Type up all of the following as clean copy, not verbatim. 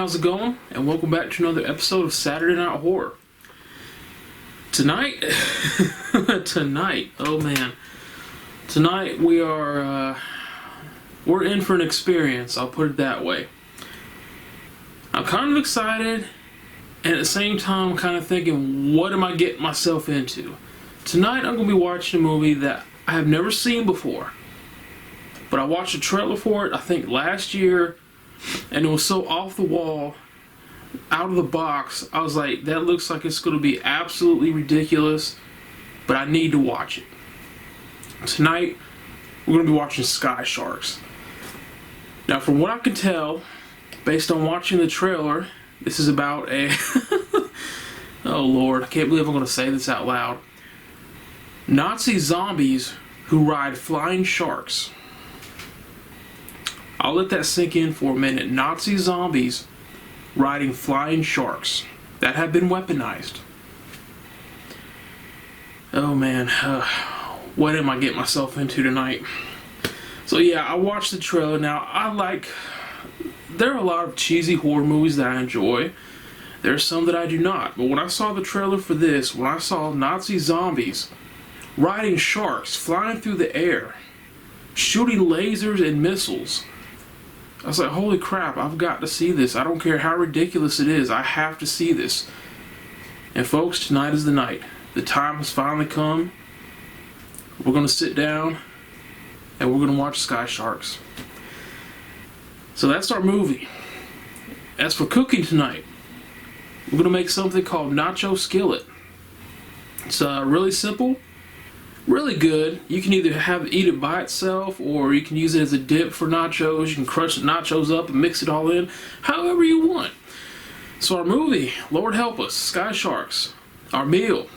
How's it going? And welcome back to another episode of Saturday Night Horror. Tonight, tonight we are, we're in for an experience, I'll put it that way. I'm kind of excited, and at the same time, I'm kind of thinking, what am I getting myself into? Tonight, I'm going to be watching a movie that I have never seen before. But I watched a trailer for it, I think last year, and it was so off the wall, out of the box. I was like, that looks like it's going to be absolutely ridiculous, but I need to watch it. Tonight, we're going to be watching Sky Sharks. Now, from what I can tell, based on watching the trailer, this is about a... oh Lord, I can't believe I'm going to say this out loud. Nazi zombies who ride flying sharks. I'll let that sink in for a minute. Nazi zombies riding flying sharks that have been weaponized. Oh man, what am I getting myself into tonight? So yeah, I watched the trailer. Now, there are a lot of cheesy horror movies that I enjoy. There are some that I do not. But when I saw the trailer for this, when I saw Nazi zombies riding sharks, flying through the air, shooting lasers and missiles, I was like, holy crap, I've got to see this. I don't care how ridiculous it is. I have to see this. And folks, tonight is the night. The time has finally come. We're going to sit down and we're going to watch Sky Sharks. So that's our movie. As for cooking tonight, we're going to make something called nacho skillet. It's really simple. Really good. You can either eat it by itself, or you can use it as a dip for nachos. You can crush the nachos up and mix it all in, however you want. So our movie, Lord help us, Sky Sharks. Our meal,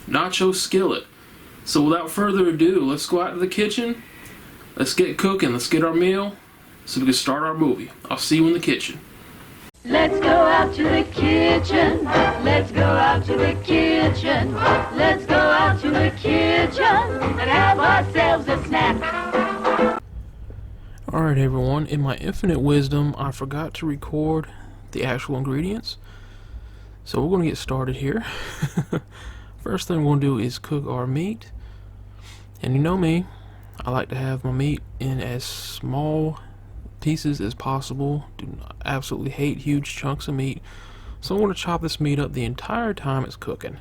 nacho skillet. So without further ado, let's go out to the kitchen. Let's get cooking. Let's get our meal so we can start our movie. I'll see you in the kitchen. Let's go out to the kitchen. Let's go out to the kitchen. Let's go out to the kitchen and have ourselves a snack. Alright everyone, in my infinite wisdom, I forgot to record the actual ingredients. So we're going to get started here. First thing we're going to do is cook our meat. And you know me, I like to have my meat in as small pieces as possible. Do absolutely hate huge chunks of meat. So I'm going to chop this meat up the entire time it's cooking.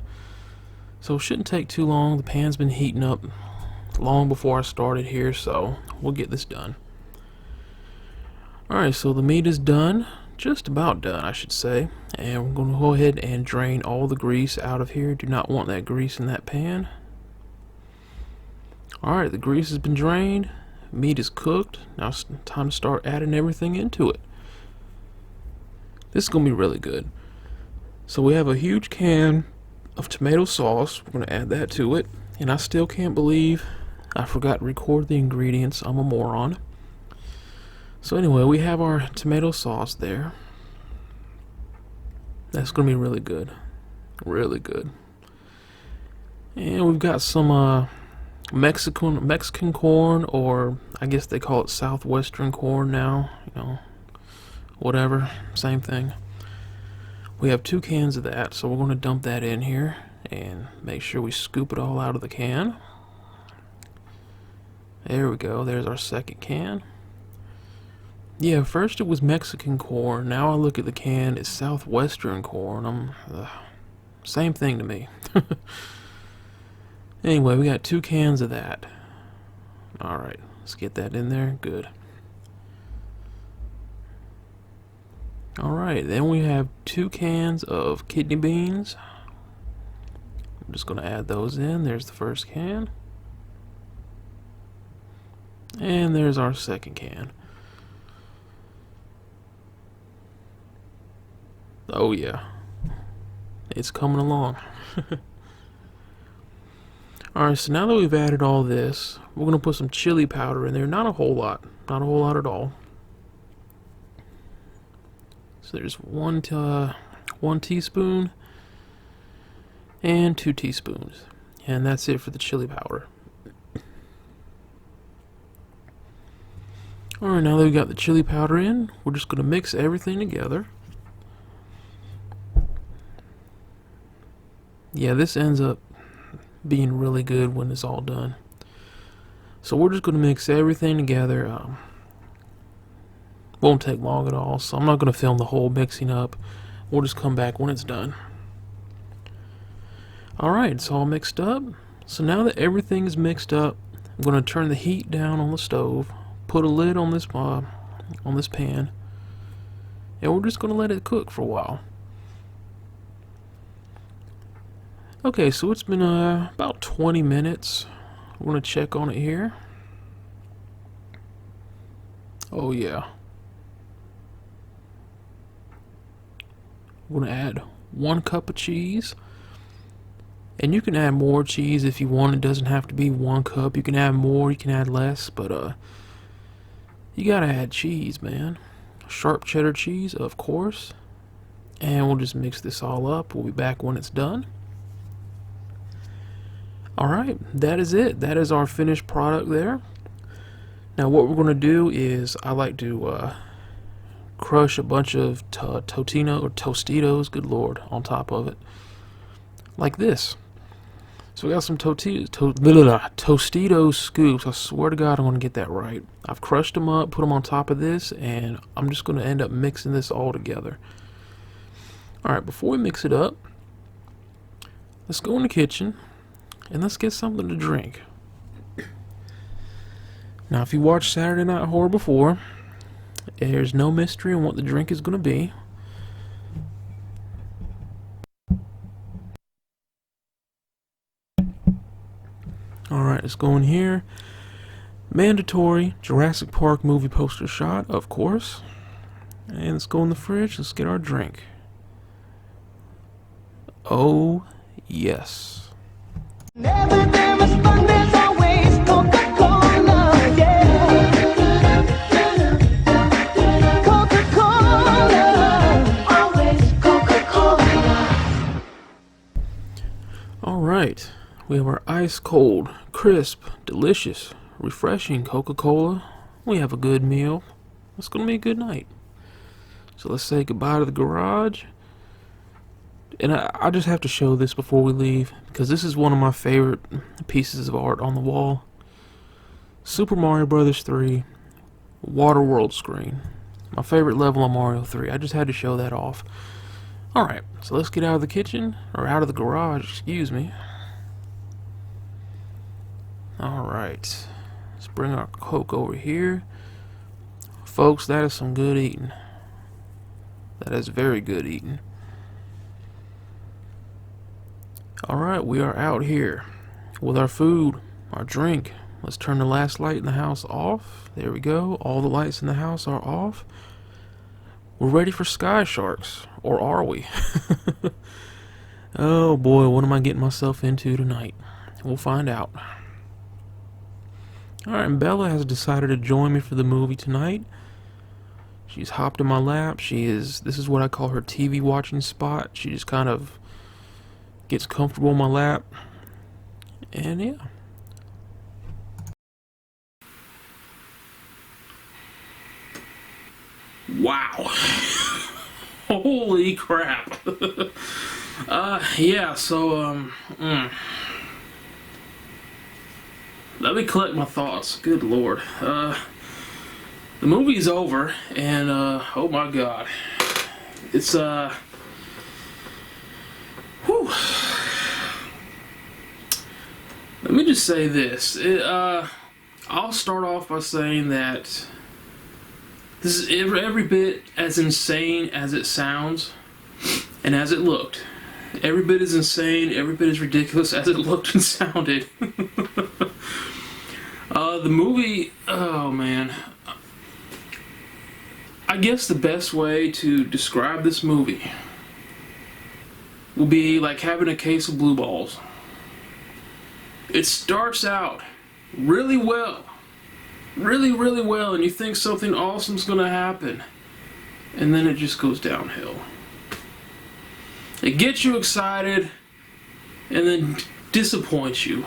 So it shouldn't take too long. The pan's been heating up long before I started here, so we'll get this done. Alright, so the meat is done. Just about done, I should say. And we're going to go ahead and drain all the grease out of here. Do not want that grease in that pan. Alright, the grease has been drained. Meat is cooked. Now it's time to start adding everything into it. This is going to be really good. So we have a huge can of tomato sauce. We're going to add that to it. And I still can't believe I forgot to record the ingredients. I'm a moron. So anyway, we have our tomato sauce there. That's going to be really good. Really good. And we've got some Mexican corn, or I guess they call it southwestern corn now, you know, whatever, same thing. We have 2 cans of that, so we're going to dump that in here and make sure we scoop it all out of the can. There we go, there's our second can. Yeah, first it was Mexican corn, now I look at the can, it's southwestern corn. Same thing to me. Anyway, we got 2 cans of that. Alright, let's get that in there. Good. Alright, then we have 2 cans of kidney beans. I'm just going to add those in. There's the first can. And there's our second can. Oh yeah, it's coming along. Alright, so now that we've added all this, we're going to put some chili powder in there. Not a whole lot. Not a whole lot at all. So there's one teaspoon and 2 teaspoons. And that's it for the chili powder. Alright, now that we've got the chili powder in, we're just going to mix everything together. Yeah, this ends up being really good when it's all done. So we're just going to mix everything together. Won't take long at all, so I'm not going to film the whole mixing up. We'll just come back when it's done. Alright, it's all mixed up. So now that everything is mixed up, I'm going to turn the heat down on the stove, put a lid on this pan, and we're just going to let it cook for a while. Okay, so it's been about 20 minutes. We're going to check on it here. Oh yeah. We're going to add 1 cup of cheese. And you can add more cheese if you want. It doesn't have to be 1 cup. You can add more, you can add less, but you gotta add cheese, man. Sharp cheddar cheese, of course. And we'll just mix this all up. We'll be back when it's done. Alright, that is it. That is our finished product there. Now what we're going to do is, I like to crush a bunch of Tostitos, good lord, on top of it. Like this. So we got some Tostitos scoops. I swear to God I'm going to get that right. I've crushed them up, put them on top of this, and I'm just going to end up mixing this all together. Alright, before we mix it up, let's go in the kitchen and let's get something to drink. Now, if you watched Saturday Night Horror before, there's no mystery on what the drink is going to be. Alright, let's go in here. Mandatory Jurassic Park movie poster shot, of course. And let's go in the fridge. Let's get our drink. Oh, yes. Never, never fun, there's always Coca-Cola, yeah. Coca-Cola, always Coca-Cola. Alright, we have our ice cold, crisp, delicious, refreshing Coca-Cola. We have a good meal. It's gonna be a good night. So let's say goodbye to the garage. And I just have to show this before we leave, because this is one of my favorite pieces of art on the wall. Super Mario Bros. 3 Waterworld screen. My favorite level on Mario 3. I just had to show that off. Alright, so let's get out of the kitchen, or out of the garage, excuse me. Alright, let's bring our Coke over here. Folks, that is some good eating. That is very good eating. Alright, we are out here with our food, our drink. Let's turn the last light in the house off. There we go. All the lights in the house are off. We're ready for Sky Sharks. Or are we? Oh boy, what am I getting myself into tonight? We'll find out. Alright, and Bella has decided to join me for the movie tonight. She's hopped in my lap. This is what I call her TV watching spot. She just kind of gets comfortable in my lap. And yeah. Wow. Holy crap. Yeah, so, let me collect my thoughts. Good lord. The movie's over, and, oh my god. It's, whew. Let me just say this. I'll start off by saying that this is every bit as insane as it sounds and as it looked. Every bit as insane, every bit as ridiculous as it looked and sounded. The movie, oh man. I guess the best way to describe this movie will be like having a case of blue balls. It starts out really well. Really, really well, and you think something awesome's gonna happen. And then it just goes downhill. It gets you excited and then disappoints you.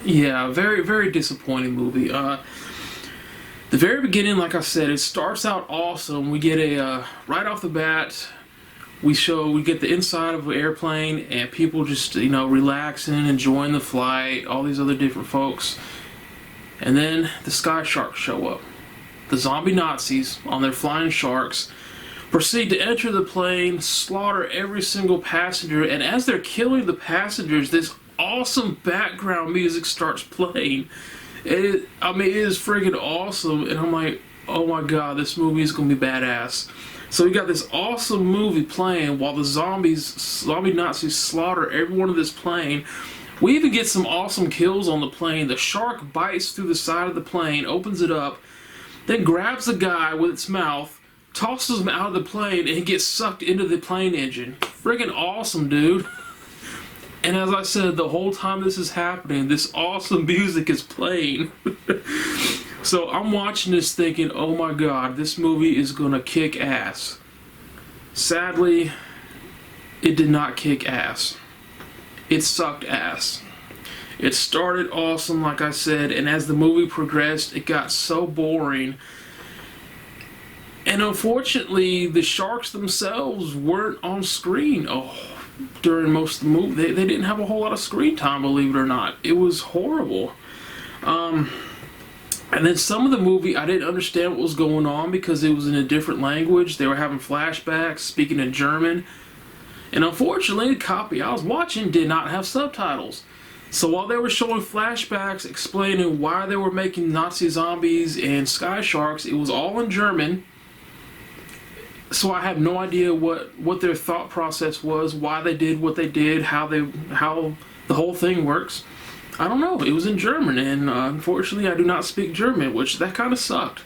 Yeah, very, very disappointing movie. The very beginning, like I said, it starts out awesome. We get a right off the bat, we get the inside of an airplane and people just, relaxing, enjoying the flight, all these other different folks. And then the sky sharks show up. The zombie Nazis on their flying sharks proceed to enter the plane, slaughter every single passenger, and as they're killing the passengers, this awesome background music starts playing. It is friggin' awesome, and I'm like, oh my god, this movie is gonna be badass. So we got this awesome movie playing while the zombie Nazis slaughter everyone in this plane. We even get some awesome kills on the plane. The shark bites through the side of the plane, opens it up, then grabs the guy with its mouth, tosses him out of the plane, and he gets sucked into the plane engine. Friggin' awesome, dude. And as I said, the whole time this is happening, this awesome music is playing. So I'm watching this thinking, oh my god, this movie is gonna kick ass. Sadly, it did not kick ass. It sucked ass. It started awesome, like I said, and as the movie progressed, it got so boring. And unfortunately, the sharks themselves weren't on screen during most of the movie. They didn't have a whole lot of screen time, believe it or not. It was horrible. And then some of the movie, I didn't understand what was going on because it was in a different language. They were having flashbacks, speaking in German. And unfortunately, the copy I was watching did not have subtitles. So while they were showing flashbacks explaining why they were making Nazi zombies and sky sharks, it was all in German. So I have no idea what their thought process was, why they did what they did, how the whole thing works. I don't know. It was in German, and unfortunately, I do not speak German, which that kind of sucked.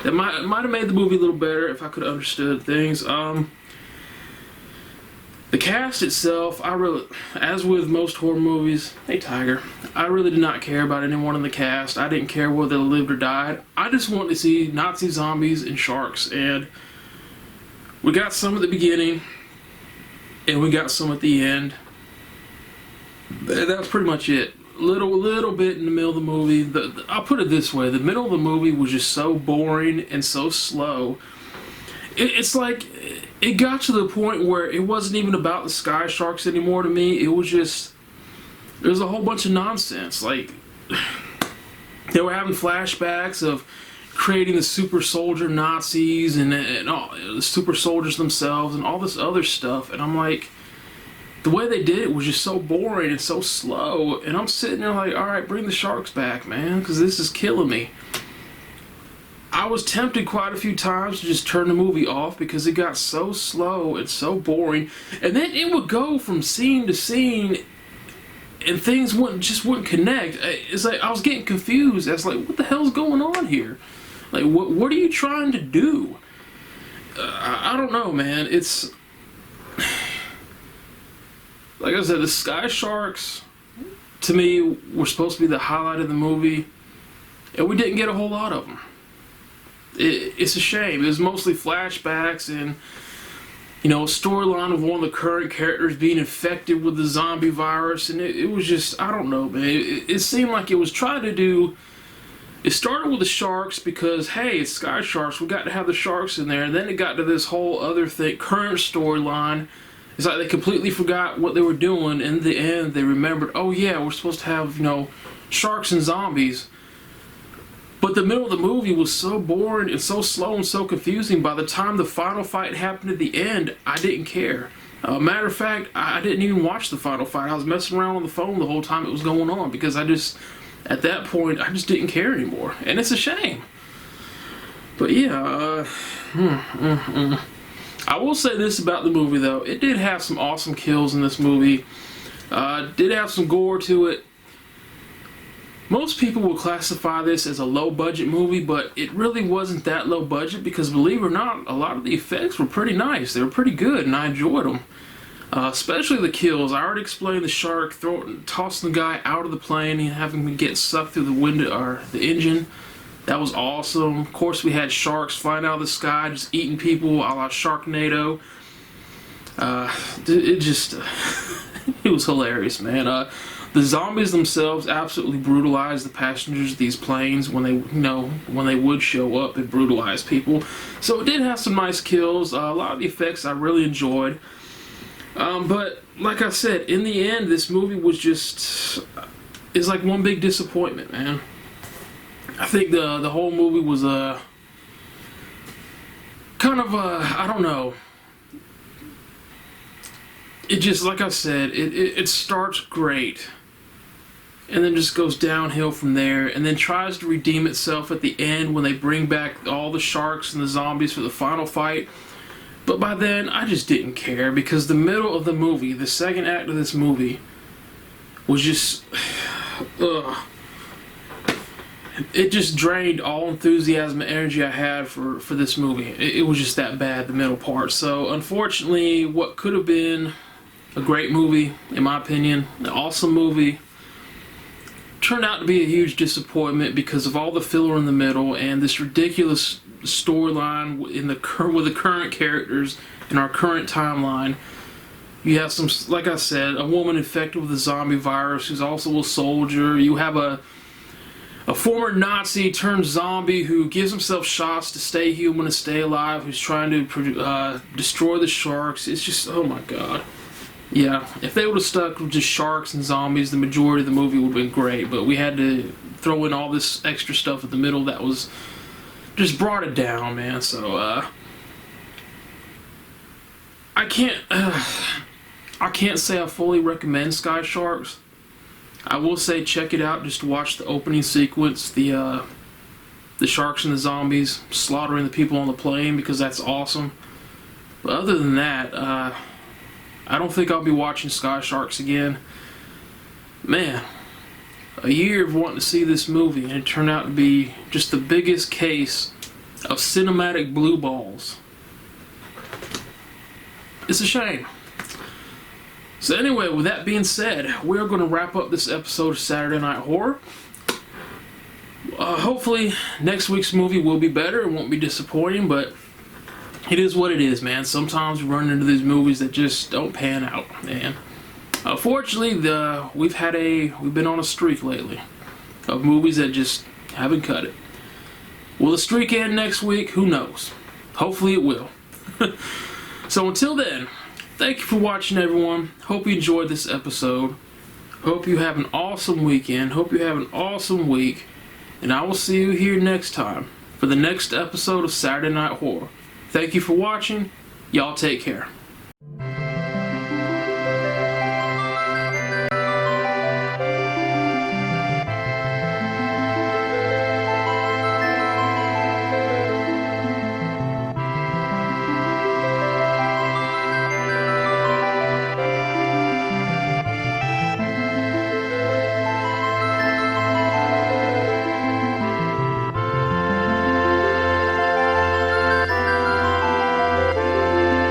That might have made the movie a little better if I could have understood things. The cast itself, as with most horror movies, hey Tiger, I really did not care about anyone in the cast. I didn't care whether they lived or died. I just wanted to see Nazi zombies and sharks, and we got some at the beginning, and we got some at the end. That was pretty much it. Little bit in the middle of the movie. I'll put it this way: the middle of the movie was just so boring and so slow. It's like it got to the point where it wasn't even about the sky sharks anymore to me. It was just there was a whole bunch of nonsense. Like they were having flashbacks of creating the super soldier Nazis and all, the super soldiers themselves and all this other stuff. And I'm like, the way they did it was just so boring and so slow. And I'm sitting there like, all right, bring the sharks back, man, because this is killing me. I was tempted quite a few times to just turn the movie off because it got so slow and so boring. And then it would go from scene to scene and things wouldn't connect. It's like I was getting confused. I was like, what the hell's going on here? Like, what are you trying to do? I don't know, man. It's like I said, the sky sharks to me were supposed to be the highlight of the movie, and we didn't get a whole lot of them. It's a shame. It was mostly flashbacks and, a storyline of one of the current characters being infected with the zombie virus, and it was just, I don't know, man. It seemed like it was trying to do. It started with the sharks because, hey, it's sky sharks. We got to have the sharks in there. And then it got to this whole other thing, current storyline. It's like they completely forgot what they were doing. In the end, they remembered, oh yeah, we're supposed to have, sharks and zombies. But the middle of the movie was so boring and so slow and so confusing. By the time the final fight happened at the end, I didn't care. Matter of fact, I didn't even watch the final fight. I was messing around on the phone the whole time it was going on because at that point, I just didn't care anymore. And it's a shame. But yeah, I will say this about the movie though. It did have some awesome kills in this movie. Did have some gore to it. Most people will classify this as a low budget movie, but it really wasn't that low budget because, believe it or not, a lot of the effects were pretty nice. They were pretty good, and I enjoyed them. Especially the kills. I already explained the shark tossing the guy out of the plane and having him get sucked through the window or the engine. That was awesome. Of course, we had sharks flying out of the sky, just eating people a la Sharknado. It just, it was hilarious, man. The zombies themselves absolutely brutalized the passengers of these planes when they, when they would show up and brutalize people. So it did have some nice kills. A lot of the effects I really enjoyed. But like I said, in the end, this movie was is like one big disappointment, man. I think the whole movie was kind of I don't know. It just, like I said, it starts great, and then just goes downhill from there, and then tries to redeem itself at the end when they bring back all the sharks and the zombies for the final fight. But by then, I just didn't care, because the middle of the movie, the second act of this movie, was just, ugh. It just drained all enthusiasm and energy I had for this movie. It was just that bad, the middle part. So, unfortunately, what could have been a great movie, in my opinion, an awesome movie, turned out to be a huge disappointment because of all the filler in the middle and this ridiculous storyline with the current characters in our current timeline. You have some, like I said, a woman infected with a zombie virus who's also a soldier. You have a former Nazi turned zombie who gives himself shots to stay human and stay alive, who's trying to destroy the sharks. It's just, oh my god. Yeah, if they would have stuck with just sharks and zombies, the majority of the movie would have been great, but we had to throw in all this extra stuff at the middle that was just brought it down, man. So I can't say I fully recommend Sky Sharks. I will say check it out, just to watch the opening sequence, the sharks and the zombies slaughtering the people on the plane, because that's awesome. But other than that, I don't think I'll be watching Sky Sharks again. Man, a year of wanting to see this movie, and it turned out to be just the biggest case of cinematic blue balls. It's a shame. So anyway, with that being said, we're going to wrap up this episode of Saturday Night Horror. Hopefully, next week's movie will be better. It won't be disappointing, but it is what it is, man. Sometimes we run into these movies that just don't pan out, man. Fortunately, we've been on a streak lately of movies that just haven't cut it. Will the streak end next week? Who knows? Hopefully it will. So until then, thank you for watching, everyone. Hope you enjoyed this episode. Hope you have an awesome weekend. Hope you have an awesome week. And I will see you here next time for the next episode of Saturday Night Horror. Thank you for watching. Y'all take care.